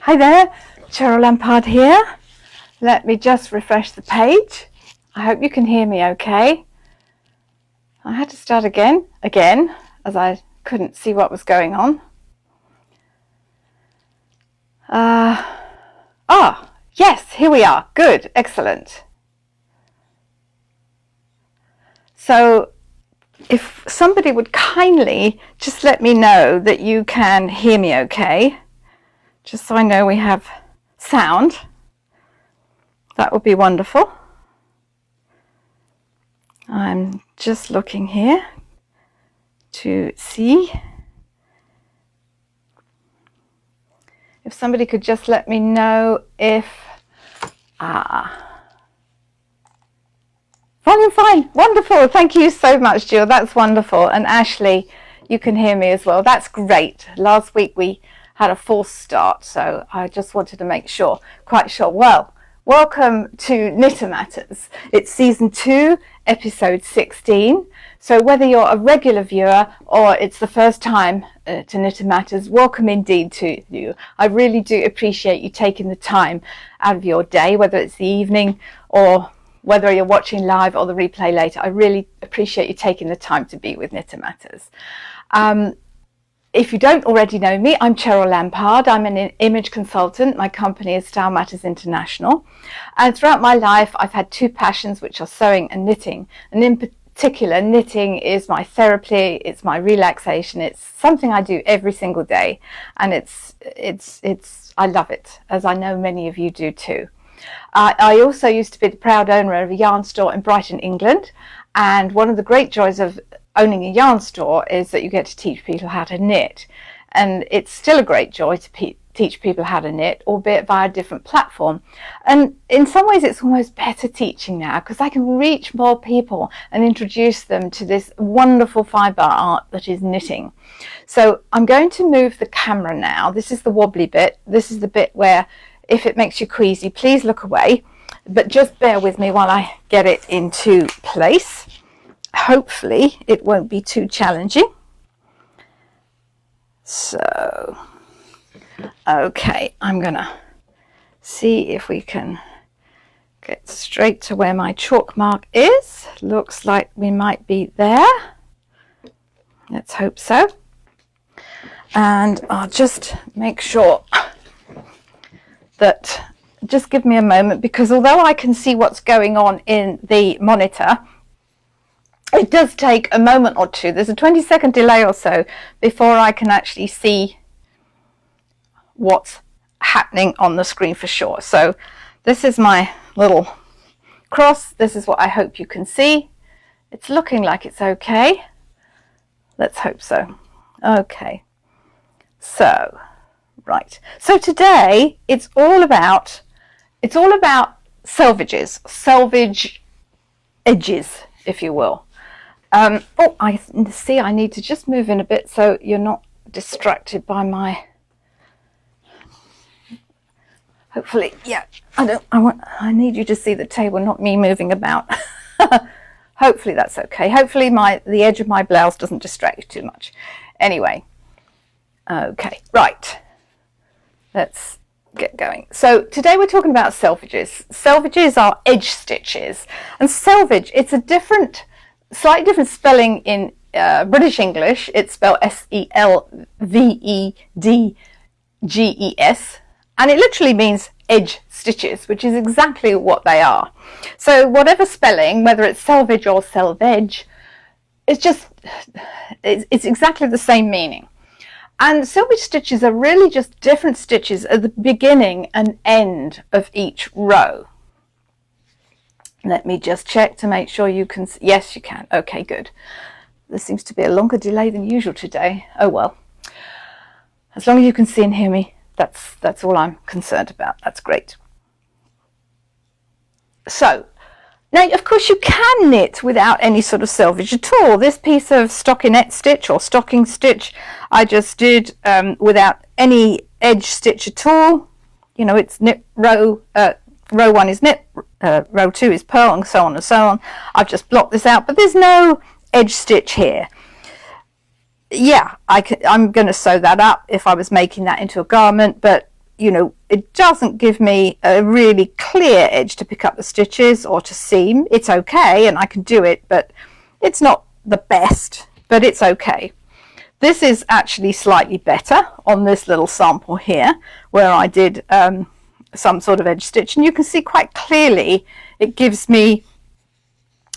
Hi there, Cheryl Lampard here. Let me just refresh the page. I hope you can hear me okay. I had to start again, as I couldn't see what was going on. Yes, here we are. Good, excellent. So if somebody would kindly just let me know that you can hear me okay, just so I know we have sound, that would be wonderful. I'm just looking here to see if somebody could just let me know if volume fine, wonderful. Thank you so much, Jill. That's wonderful. And Ashley, you can hear me as well. That's great. Last week we had a false start, so I just wanted to make sure, quite sure. Well, welcome to Knitter Matters. It's season 2, episode 16. So whether you're a regular viewer or it's the first time to Knitter Matters, welcome indeed to you. I really do appreciate you taking the time out of your day, whether it's the evening or whether you're watching live or the replay later. I really appreciate you taking the time to be with Knitter Matters. If you don't already know me, I'm Cheryl Lampard. I'm an image consultant. My company is Style Matters International. And throughout my life, I've had 2 passions, which are sewing and knitting. And in particular, knitting is my therapy. It's my relaxation. It's something I do every single day. And I love it, as I know many of you do too. I also used to be the proud owner of a yarn store in Brighton, England. And one of the great joys of owning a yarn store is that you get to teach people how to knit. And it's still a great joy to teach people how to knit, albeit via a different platform. And in some ways it's almost better teaching now, because I can reach more people and introduce them to this wonderful fibre art that is knitting. So I'm going to move the camera now. This is the wobbly bit. This is the bit where, if it makes you queasy, please look away. But just bear with me while I get it into place. Hopefully it won't be too challenging. So, okay, I'm gonna see if we can get straight to where my chalk mark is. Looks like we might be there. Let's hope so. And I'll just make sure that, just give me a moment, because although I can see what's going on in the monitor, it does take a moment or two. There's a 20-second delay or so before I can actually see what's happening on the screen for sure. So this is my little cross. This is what I hope you can see. It's looking like it's okay. Let's hope so. Okay. So, right. So today it's all about selvages, selvage edges, if you will. I see I need to just move in a bit so you're not distracted by my, hopefully, yeah, I need you to see the table, not me moving about. Hopefully that's okay. Hopefully the edge of my blouse doesn't distract you too much. Anyway, okay, right, let's get going. So today we're talking about selvages. Selvages are edge stitches, and selvage, it's a slightly different spelling in British English. It's spelled Selvedges, and it literally means edge stitches, which is exactly what they are. So whatever spelling, whether it's selvage or selvage, it's exactly the same meaning. And selvage stitches are really just different stitches at the beginning and end of each row. Let me just check to make sure you can. Yes, you can. Okay, good. There seems to be a longer delay than usual today. Oh well. As long as you can see and hear me, that's all I'm concerned about. That's great. So, now of course you can knit without any sort of selvage at all. This piece of stockinette stitch or stocking stitch I just did without any edge stitch at all. You know, it's knit row 1 is knit, row 2 is purl, and so on and so on. I've just blocked this out, but there's no edge stitch here. Yeah, I'm going to sew that up if I was making that into a garment, but you know, it doesn't give me a really clear edge to pick up the stitches or to seam. It's okay, and I can do it, but it's not the best, but it's okay. This is actually slightly better on this little sample here, where I did some sort of edge stitch, and you can see quite clearly it gives me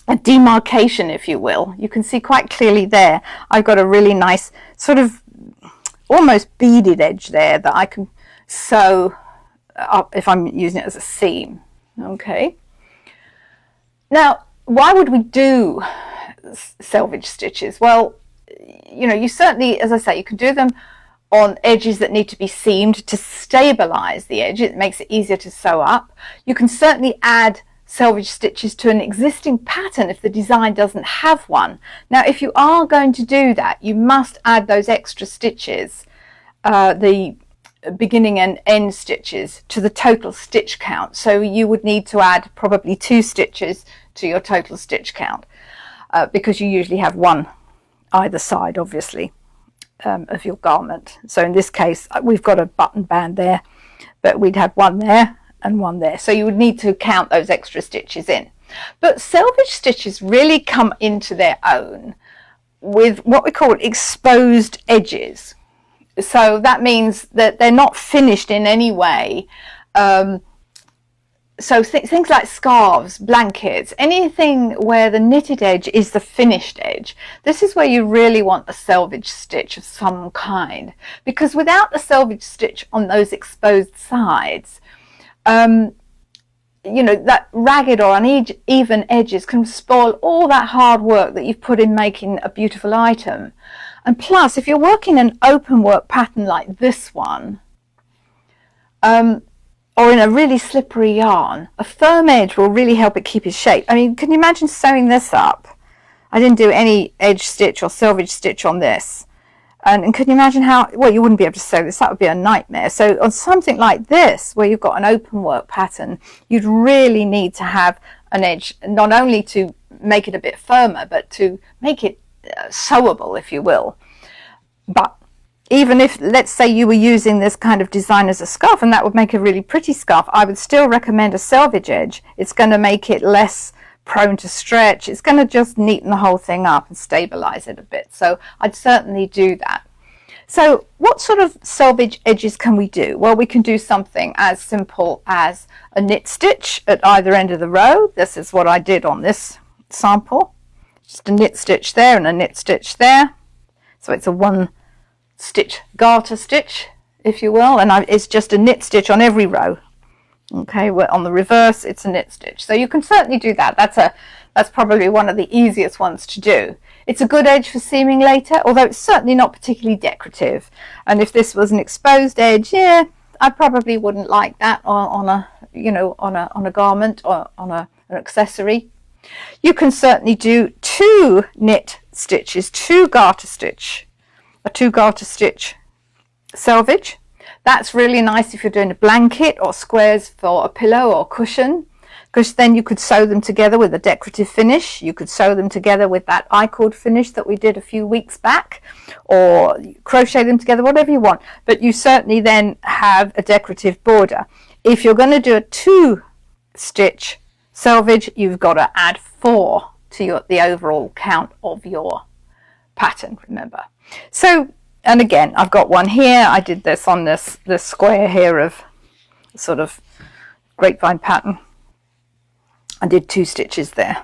a demarcation, if you will. You can see quite clearly there I've got a really nice sort of almost beaded edge there that I can sew up if I'm using it as a seam. Okay, now why would we do selvage stitches? Well, you know, you certainly, as I say, you can do them on edges that need to be seamed to stabilize the edge. It makes it easier to sew up. You can certainly add selvage stitches to an existing pattern if the design doesn't have one. Now, if you are going to do that, you must add those extra stitches, the beginning and end stitches, to the total stitch count. So you would need to add probably 2 stitches to your total stitch count, because you usually have one either side, obviously, of your garment. So in this case, we've got a button band there, but we'd have one there and one there. So you would need to count those extra stitches in. But selvage stitches really come into their own with what we call exposed edges. So that means that they're not finished in any way. So things like scarves, blankets, anything where the knitted edge is the finished edge, this is where you really want a selvage stitch of some kind, because without the selvage stitch on those exposed sides, you know, that ragged or uneven edges can spoil all that hard work that you've put in making a beautiful item. And plus, if you're working an open work pattern like this one, or in a really slippery yarn, a firm edge will really help it keep its shape. I mean, can you imagine sewing this up? I didn't do any edge stitch or selvage stitch on this. And can you imagine how, well, you wouldn't be able to sew this, that would be a nightmare. So on something like this, where you've got an open work pattern, you'd really need to have an edge, not only to make it a bit firmer, but to make it sewable, if you will. But even if, let's say, you were using this kind of design as a scarf, and that would make a really pretty scarf, I would still recommend a selvage edge. It's going to make it less prone to stretch. It's going to just neaten the whole thing up and stabilize it a bit. So I'd certainly do that. So what sort of selvage edges can we do? Well, we can do something as simple as a knit stitch at either end of the row. This is what I did on this sample. Just a knit stitch there and a knit stitch there. So it's a 1 stitch garter stitch, if you will, and it's just a knit stitch on every row. Okay, well, on the reverse it's a knit stitch. So you can certainly do that. That's probably one of the easiest ones to do. It's a good edge for seaming later, although it's certainly not particularly decorative. And if this was an exposed edge, yeah, I probably wouldn't like that on a, you know, on a garment or on an accessory. You can certainly do 2 knit stitches, 2 garter stitch, a 2 garter stitch selvage. That's really nice if you're doing a blanket or squares for a pillow or cushion, because then you could sew them together with a decorative finish. You could sew them together with that I-cord finish that we did a few weeks back, or crochet them together, whatever you want. But you certainly then have a decorative border. If you're going to do a 2 stitch selvage, you've got to add 4 to the overall count of your pattern, remember. So, and again, I've got one here. I did this on this square here of sort of grapevine pattern. I did 2 stitches there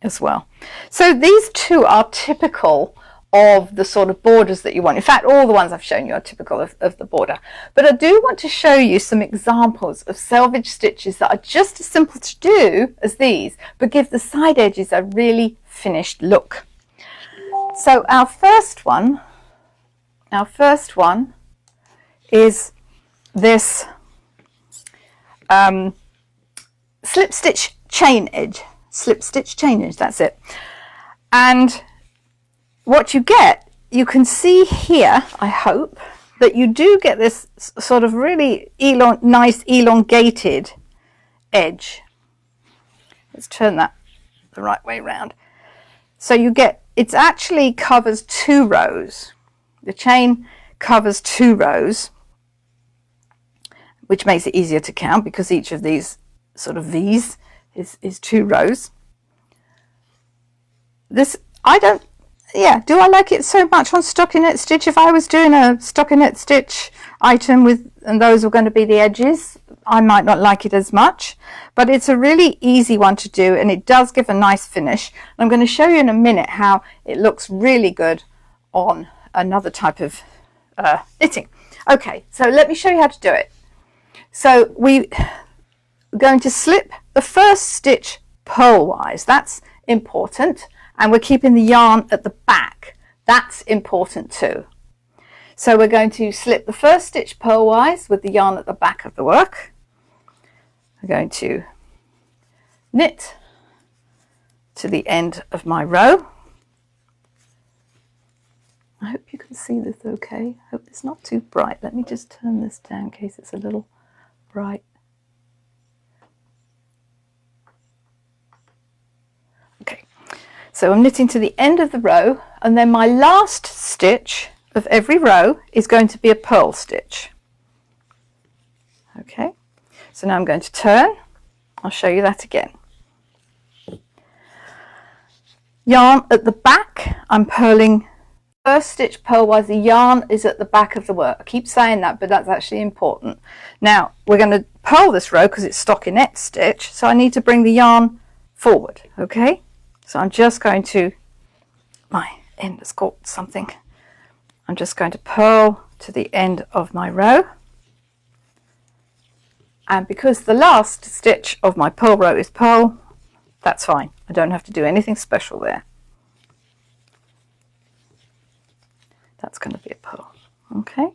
as well. So these 2 are typical of the sort of borders that you want. In fact, all the ones I've shown you are typical of the border. But I do want to show you some examples of selvage stitches that are just as simple to do as these, but give the side edges a really finished look. So our first one is this slip stitch chain edge, that's it. And what you get, you can see here, I hope, that you do get this sort of really nice elongated edge. Let's turn that the right way round. So you get, it actually covers 2 rows. The chain covers 2 rows. which makes it easier to count because each of these sort of V's is 2 rows. This, do I like it so much on stockinette stitch? If I was doing a stockinette stitch item and those were going to be the edges, I might not like it as much, but it's a really easy one to do and it does give a nice finish. I'm going to show you in a minute how it looks really good on another type of knitting. Okay, so let me show you how to do it. So we're going to slip the first stitch purlwise. That's important. And we're keeping the yarn at the back. That's important too. So we're going to slip the first stitch purlwise with the yarn at the back of the work. I'm going to knit to the end of my row. I hope you can see this okay. I hope it's not too bright. Let me just turn this down in case it's a little bright. Okay. So I'm knitting to the end of the row, and then my last stitch of every row is going to be a purl stitch. Okay, so now I'm going to turn. I'll show you that again. Yarn at the back, I'm purling first stitch purlwise. The yarn is at the back of the work. I keep saying that, but that's actually important. Now we're going to purl this row because it's stockinette stitch, so I need to bring the yarn forward. Okay, so I'm just going to, my end has caught something. I'm just going to purl to the end of my row. And because the last stitch of my purl row is purl, that's fine. I don't have to do anything special there. That's going to be a purl. Okay.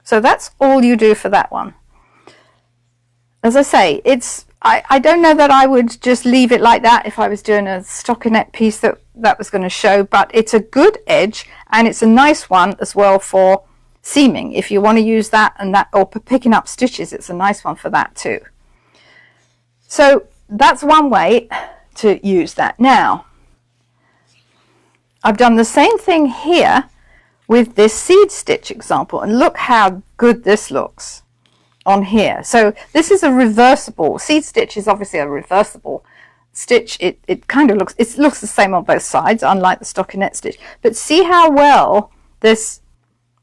So that's all you do for that one. As I say, I don't know that I would just leave it like that if I was doing a stockinette piece that was going to show, but it's a good edge and it's a nice one as well for seaming. If you want to use that or for picking up stitches, it's a nice one for that too. So that's one way to use that. Now, I've done the same thing here with this seed stitch example, and look how good this looks on here. So this is a reversible seed stitch. Is obviously a reversible stitch. It kind of looks the same on both sides, unlike the stockinette stitch, but see how well this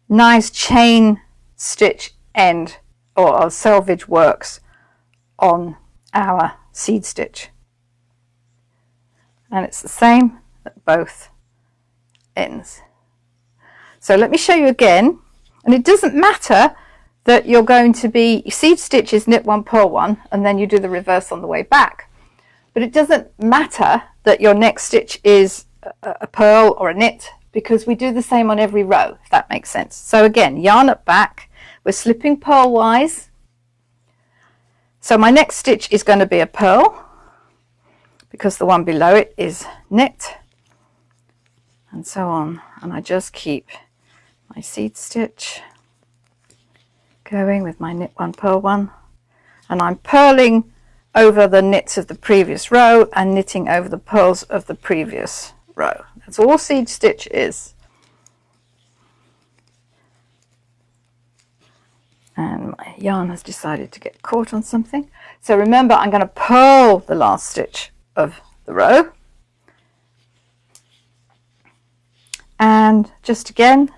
nice chain stitch end or selvage works on our seed stitch, and it's the same at both ends. So let me show you again, and it doesn't matter that you're going to be seed stitches, knit one, purl one, and then you do the reverse on the way back. But it doesn't matter that your next stitch is a purl or a knit, because we do the same on every row, if that makes sense. So again, yarn at back, we're slipping purlwise. So my next stitch is going to be a purl, because the one below it is knit, and so on. And I just keep my seed stitch going with my knit one, purl one, and I'm purling over the knits of the previous row and knitting over the purls of the previous row. That's all seed stitch is. And my yarn has decided to get caught on something. So remember, I'm going to purl the last stitch of the row. And just again,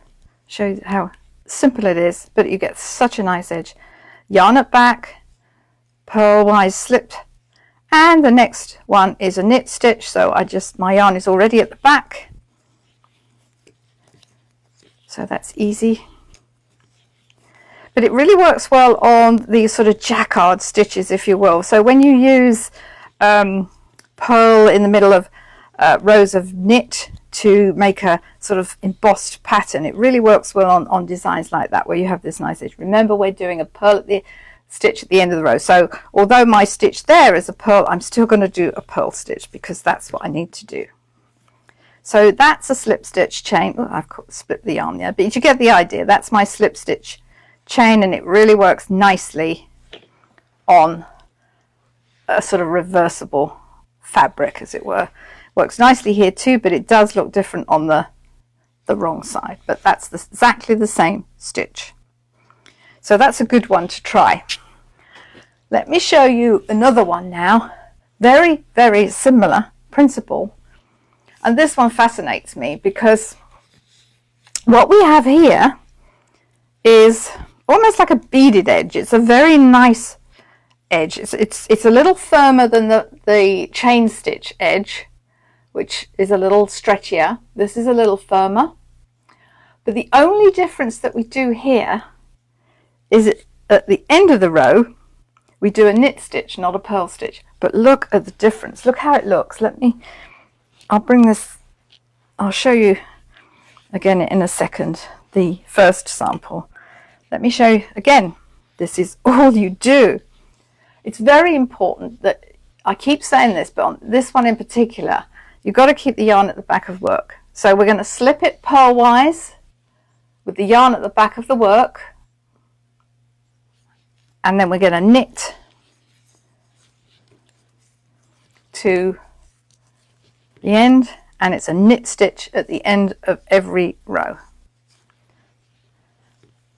show you how simple it is, but you get such a nice edge. Yarn at back, purlwise slipped, and the next one is a knit stitch, so my yarn is already at the back, so that's easy. But it really works well on these sort of jacquard stitches, if you will. So when you use purl in the middle of rows of knit to make a sort of embossed pattern, it really works well on designs like that where you have this nice edge. Remember, we're doing a purl at the stitch at the end of the row, so although my stitch there is a purl, I'm still going to do a purl stitch because that's what I need to do. So that's a slip stitch chain. Oh, I've split the yarn there, but you get the idea. That's my slip stitch chain, and it really works nicely on a sort of reversible fabric, as it were. Works nicely here too, but it does look different on the wrong side, but that's exactly the same stitch. So that's a good one to try. Let me show you another one now. Very, very similar principle. And this one fascinates me because what we have here is almost like a beaded edge. It's a very nice edge. It's a little firmer than the chain stitch edge, which is a little stretchier. This is a little firmer. But the only difference that we do here is at the end of the row, we do a knit stitch, not a purl stitch. But look at the difference. Look how it looks. I'll show you again in a second the first sample. Let me show you again. This is all you do. It's very important that, I keep saying this, but on this one in particular, you've got to keep the yarn at the back of work. So we're going to slip it purlwise with the yarn at the back of the work, and then we're going to knit to the end, and it's a knit stitch at the end of every row.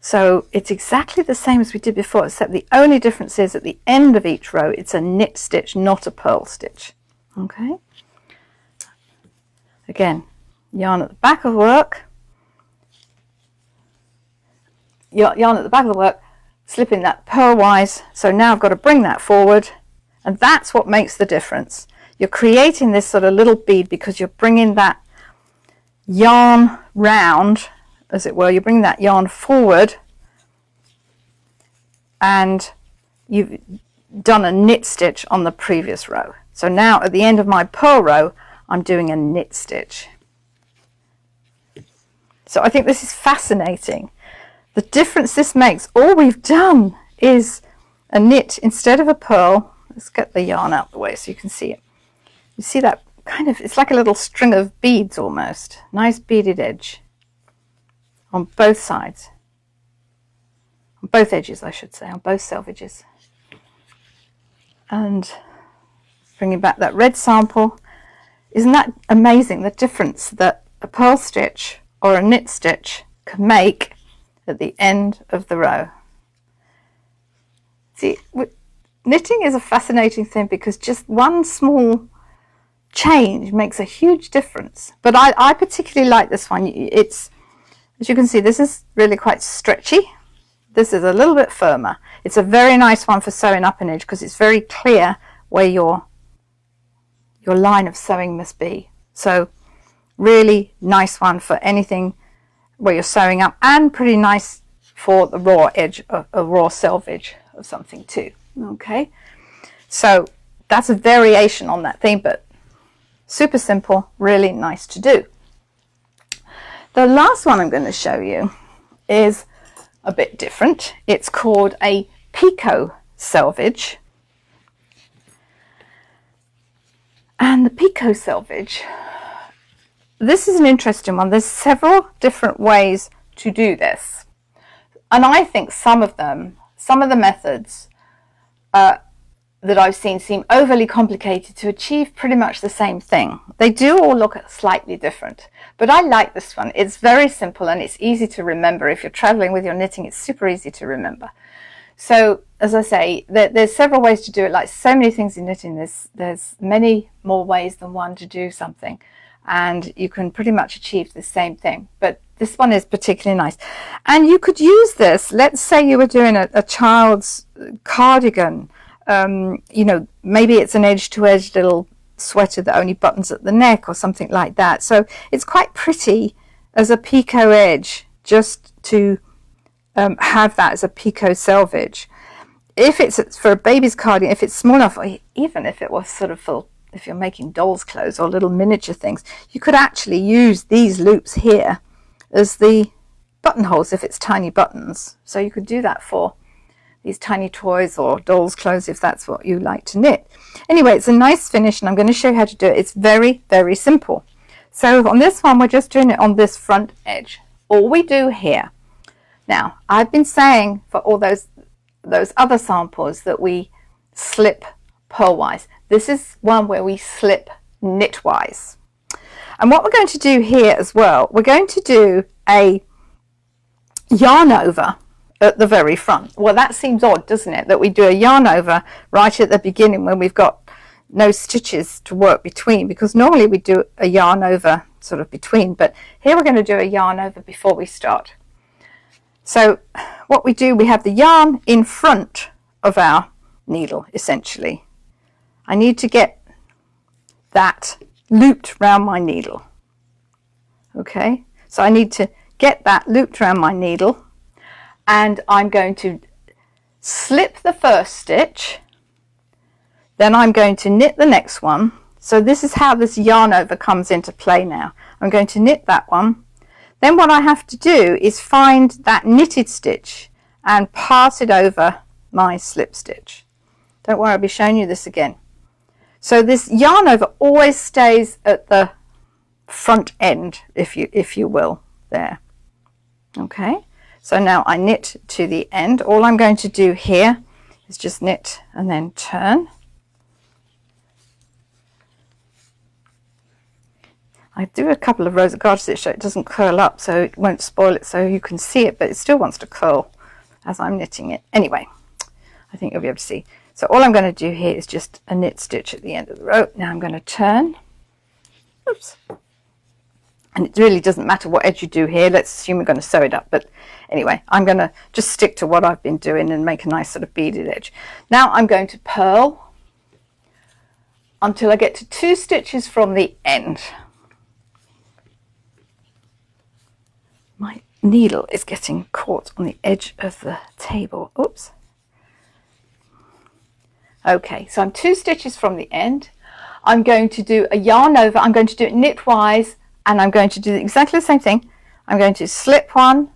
So it's exactly the same as we did before, except the only difference is at the end of each row it's a knit stitch, not a purl stitch. Okay, again, yarn at the back of work, yarn at the back of the work, slipping that purlwise. So now I've got to bring that forward, and that's what makes the difference. You're creating this sort of little bead because you're bringing that yarn round, as it were. You bring that yarn forward, and you've done a knit stitch on the previous row. So now at the end of my purl row, I'm doing a knit stitch. So I think this is fascinating. The difference this makes, all we've done is a knit instead of a purl. Let's get the yarn out the way so you can see it. You see that kind of, it's like a little string of beads almost. Nice beaded edge on both sides. On both edges, I should say, on both selvages. And bringing back that red sample. Isn't that amazing, the difference that a purl stitch or a knit stitch can make at the end of the row? See, knitting is a fascinating thing because just one small change makes a huge difference. But I particularly like this one. It's, as you can see, this is really quite stretchy. This is a little bit firmer. It's a very nice one for sewing up an edge because it's very clear where your line of sewing must be. So really nice one for anything where you're sewing up, and pretty nice for the raw edge of a raw selvage of something too. Okay, so that's a variation on that theme, but super simple, really nice to do. The last one I'm going to show you is a bit different. It's called a picot selvage. And the picot selvage, this is an interesting one. There's several different ways to do this. And I think some of the methods that I've seen seem overly complicated to achieve pretty much the same thing. They do all look slightly different, but I like this one. It's very simple and it's easy to remember. If you're traveling with your knitting, it's super easy to remember. So as I say, there's several ways to do it. Like so many things in knitting, there's many more ways than one to do something, and you can pretty much achieve the same thing. But this one is particularly nice, and you could use this. Let's say you were doing a child's cardigan. You know, maybe it's an edge-to-edge little sweater that only buttons at the neck or something like that. So it's quite pretty as a picot edge, just to have that as a picot selvage. If it's for a baby's cardigan, if it's small enough, or even if it was sort of for, if you're making doll's clothes or little miniature things, you could actually use these loops here as the buttonholes if it's tiny buttons. So you could do that for these tiny toys or doll's clothes if that's what you like to knit. Anyway, it's a nice finish, and I'm going to show you how to do it. It's very, very simple. So on this one, we're just doing it on this front edge. All we do here, now I've been saying for all those other samples that we slip purlwise. This is one where we slip knitwise. And what we're going to do here as well, we're going to do a yarn over at the very front. Well, that seems odd, doesn't it, that we do a yarn over right at the beginning when we've got no stitches to work between, because normally we do a yarn over sort of between, but here we're going to do a yarn over before we start. So what we do, we have the yarn in front of our needle essentially. I need to get that looped round my needle. Okay, so I need to get that looped around my needle, and I'm going to slip the first stitch, then I'm going to knit the next one. So this is how this yarn over comes into play now. I'm going to knit that one. Then what I have to do is find that knitted stitch and pass it over my slip stitch. Don't worry, I'll be showing you this again. So this yarn over always stays at the front end, if you will, there. Okay, so now I knit to the end. All I'm going to do here is just knit and then turn. I do a couple of rows of garter stitch so it doesn't curl up, so it won't spoil it, so you can see it, but it still wants to curl as I'm knitting it. Anyway, I think you'll be able to see. So all I'm going to do here is just a knit stitch at the end of the row. Now I'm going to turn. Oops. And it really doesn't matter what edge you do here. Let's assume we're going to sew it up. But anyway, I'm going to just stick to what I've been doing and make a nice sort of beaded edge. Now I'm going to purl until I get to 2 stitches from the end. My needle is getting caught on the edge of the table. Oops. Okay, so I'm 2 stitches from the end. I'm going to do a yarn over. I'm going to do it knitwise, and I'm going to do exactly the same thing. I'm going to slip one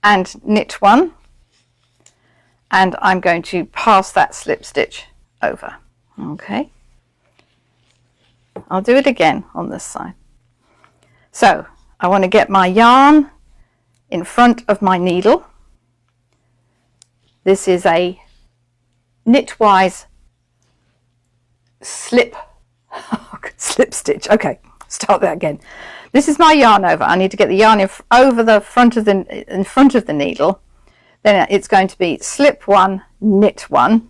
and knit one, and I'm going to pass that slip stitch over. Okay, I'll do it again on this side. So I want to get my yarn in front of my needle. This is a knitwise slip stitch. Okay, start that again. This is my yarn over. I need to get the yarn over the front of the needle. Then it's going to be slip one, knit one.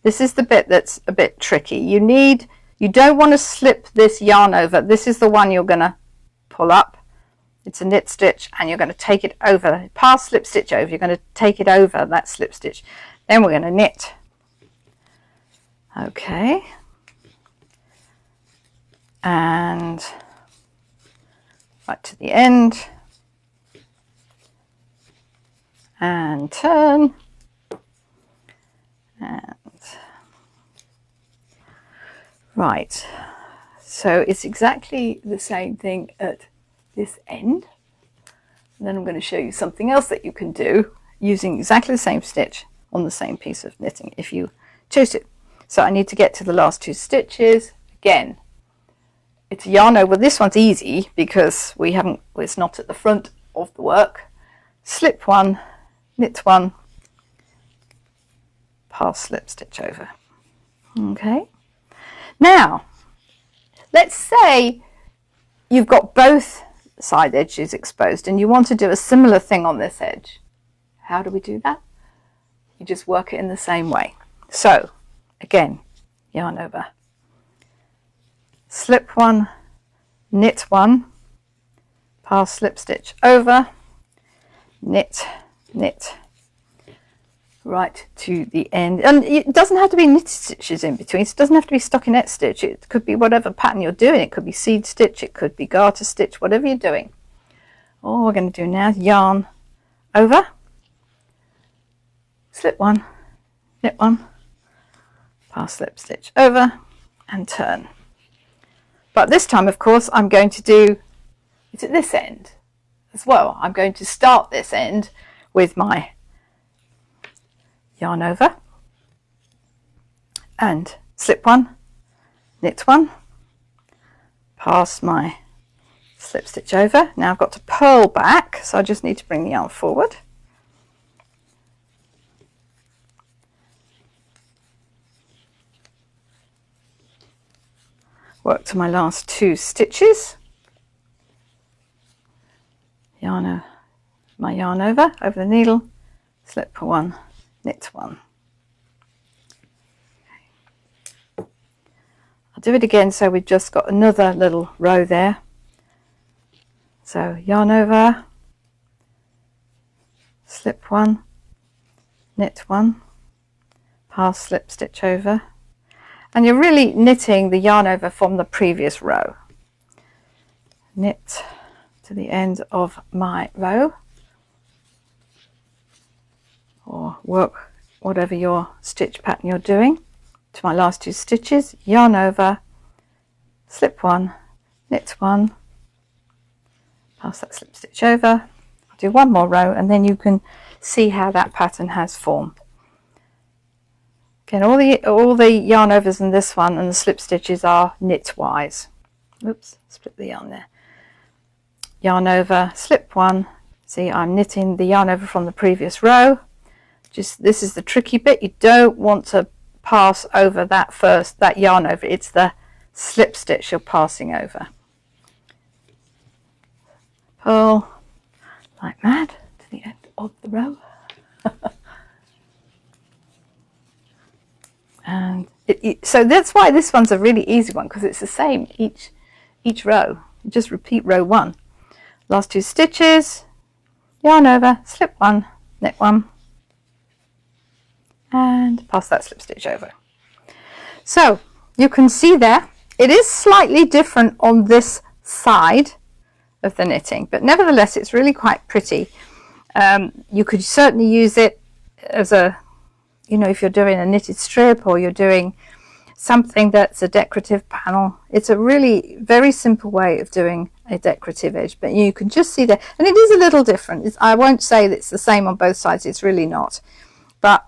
This is the bit that's a bit tricky. You don't want to slip this yarn over. This is the one you're going to pull up. It's a knit stitch, and you're going to take it over, past slip stitch over. You're going to take it over that slip stitch. Then we're going to knit. Okay. And right to the end. And turn. And right. So it's exactly the same thing at this end. And then I'm going to show you something else that you can do using exactly the same stitch on the same piece of knitting if you choose to. So I need to get to the last 2 stitches. Again, it's a yarn over. This one's easy because it's not at the front of the work. Slip one, knit one, pass slip stitch over. Okay. Now, let's say you've got both side edges exposed and you want to do a similar thing on this edge. How do we do that? You just work it in the same way. So again, yarn over, slip one, knit one, pass slip stitch over, knit, knit, right to the end. And it doesn't have to be knitted stitches in between. It doesn't have to be stockinette stitch. It could be whatever pattern you're doing. It could be seed stitch, it could be garter stitch, whatever you're doing. All we're going to do now is yarn over, slip one, knit one, pass slip stitch over, and turn. But this time, of course, I'm going to do it at this end as well. I'm going to start this end with my yarn over and slip one, knit one, pass my slip stitch over. Now I've got to purl back, so I just need to bring the yarn forward. Work to my last 2 stitches. My yarn over the needle, slip one, knit one. I'll do it again so we've just got another little row there. So yarn over, slip one, knit one, pass slip stitch over, and you're really knitting the yarn over from the previous row. Knit to the end of my row, or work whatever your stitch pattern you're doing, to my last 2 stitches, yarn over, slip one, knit one, pass that slip stitch over. I'll do one more row and then you can see how that pattern has formed. Again, all the yarn overs in this one and the slip stitches are knitwise. Oops, split the yarn there. Yarn over, slip one. See, I'm knitting the yarn over from the previous row. This is the tricky bit. You don't want to pass over that yarn over. It's the slip stitch you're passing over. Pull like mad to the end of the row. And so that's why this one's a really easy one, because it's the same each row. You just repeat row 1. Last 2 stitches, yarn over, slip one, knit one, and pass that slip stitch over. So you can see there, it is slightly different on this side of the knitting, but nevertheless it's really quite pretty. You could certainly use it as a, if you're doing a knitted strip or you're doing something that's a decorative panel. It's a really very simple way of doing a decorative edge, but you can just see there, and it is a little different. I won't say that it's the same on both sides, it's really not, but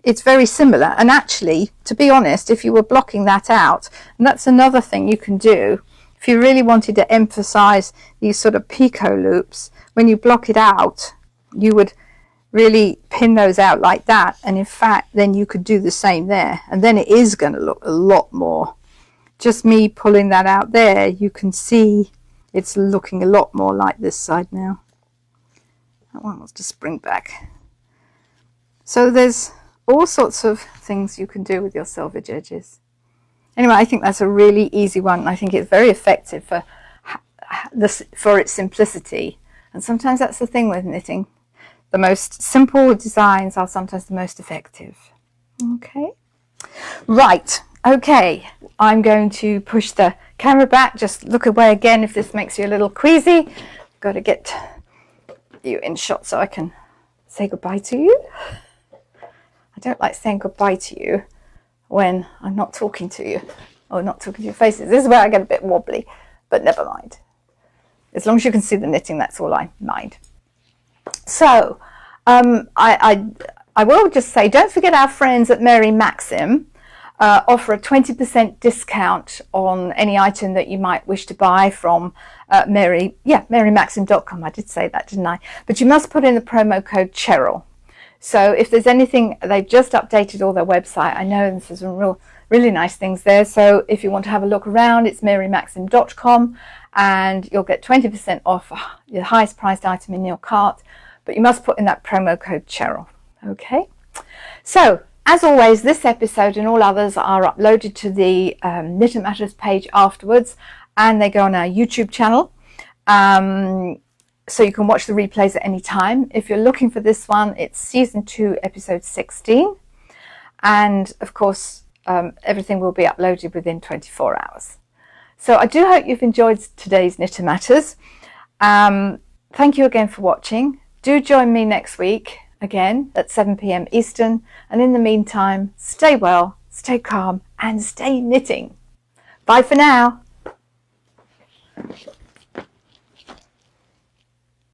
it's very similar. And actually, to be honest, if you were blocking that out, and that's another thing you can do, if you really wanted to emphasize these sort of picot loops, when you block it out, you would really pin those out like that, and in fact then you could do the same there, and then it is going to look a lot more. Just me pulling that out there, you can see it's looking a lot more like this side now. That one wants to spring back. So there's all sorts of things you can do with your selvage edges. Anyway, I think that's a really easy one. I think it's very effective for its simplicity, and sometimes that's the thing with knitting. The most simple designs are sometimes the most effective. Okay, right, okay, I'm going to push the camera back. Just look away again if this makes you a little queasy. Got to get you in shot so I can say goodbye to you. I don't like saying goodbye to you when I'm not talking to you, or not talking to your faces. This is where I get a bit wobbly, but never mind. As long as you can see the knitting, that's all I mind. So I will just say, don't forget our friends at Mary Maxim offer a 20% discount on any item that you might wish to buy from marymaxim.com. I did say that, didn't I? But you must put in the promo code Cheryl. So if there's anything, they've just updated all their website. I know there's some really nice things there. So if you want to have a look around, it's marymaxim.com, and you'll get 20% off the highest priced item in your cart. But you must put in that promo code Cheryl. Okay. So as always, this episode and all others are uploaded to the Knit and Matters page afterwards, and they go on our YouTube channel. So you can watch the replays at any time. If you're looking for this one, it's season 2, episode 16. And of course, everything will be uploaded within 24 hours. So I do hope you've enjoyed today's Knit and Matters. Thank you again for watching. Do join me next week again at 7 p.m. Eastern. And in the meantime, stay well, stay calm, and stay knitting. Bye for now.